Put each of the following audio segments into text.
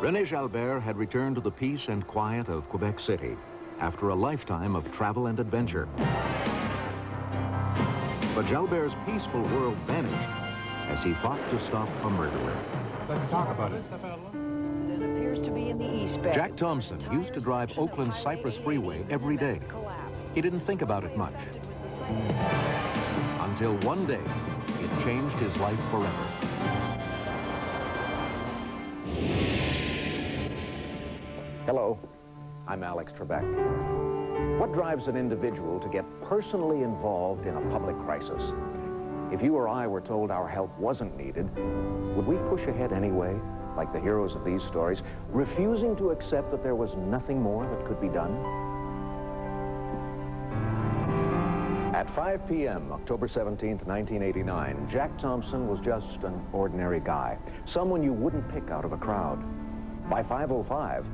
René Jalbert had returned to the peace and quiet of Quebec City after a lifetime of travel and adventure. But Jalbert's peaceful world vanished as he fought to stop a murderer. Let's talk about it. It appears to be in the East Bay. Jack Thompson used to drive Oakland's Cypress Freeway every day. He didn't think about it much. Until one day, it changed his life forever. Hello, I'm Alex Trebek. What drives an individual to get personally involved in a public crisis? If you or I were told our help wasn't needed, would we push ahead anyway, like the heroes of these stories, refusing to accept that there was nothing more that could be done? At 5 p.m., October 17th, 1989, Jack Thompson was just an ordinary guy, someone you wouldn't pick out of a crowd. By 5:05,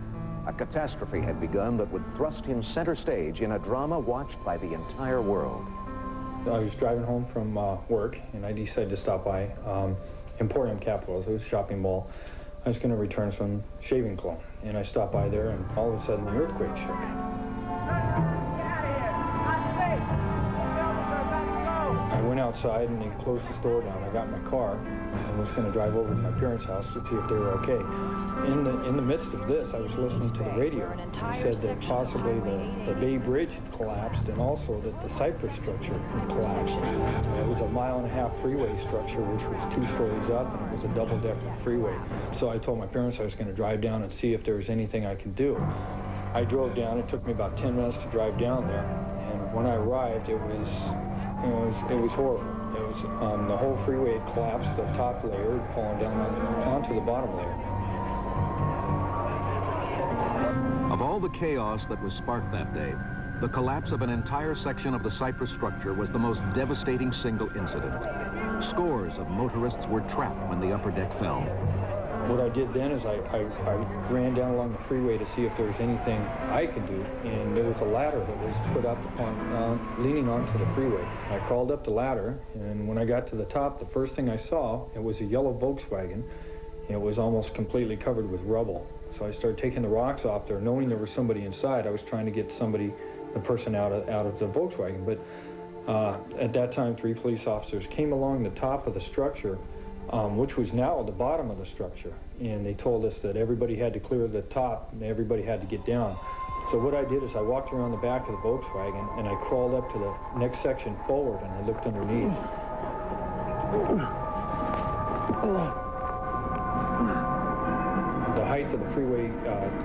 a catastrophe had begun that would thrust him center stage in a drama watched by the entire world. I was driving home from work, and I decided to stop by Emporium Capitals. It was a shopping mall. I was going to return some shaving cologne, and I stopped by there, and all of a sudden the earthquake shook. I went outside, and they closed the store down. I got in my car, and was going to drive over to my parents' house to see if they were okay. In the midst of this, I was listening to the radio. It said that possibly the Bay Bridge had collapsed, and also that the Cypress structure had collapsed. It was a 1.5-mile freeway structure, which was 2 stories up, and it was a double-decker freeway. So I told my parents I was going to drive down and see if there was anything I could do. I drove down. It took me about 10 minutes to drive down there, and when I arrived, it was horrible. It was the whole freeway had collapsed. The top layer had fallen down onto the bottom layer. Of all the chaos that was sparked that day, the collapse of an entire section of the Cypress structure was the most devastating single incident. Scores of motorists were trapped when the upper deck fell. What I did then is I ran down along the freeway to see if there was anything I could do, and there was a ladder that was put up leaning onto the freeway. I crawled up the ladder, and when I got to the top, the first thing I saw, it was a yellow Volkswagen. It was almost completely covered with rubble. So I started taking the rocks off there, knowing there was somebody inside. I was trying to get the person out of the Volkswagen. But at that time, 3 police officers came along the top of the structure, which was now at the bottom of the structure. And they told us that everybody had to clear the top and everybody had to get down. So what I did is I walked around the back of the Volkswagen and I crawled up to the next section forward and I looked underneath. The height of the freeway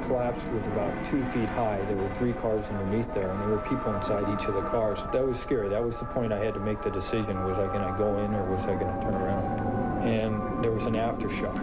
collapse was about 2 feet high. There were 3 cars underneath there, and there were people inside each of the cars. That was scary. That was the point I had to make the decision. Was I going to go in or was I going to turn around? And there was an aftershock.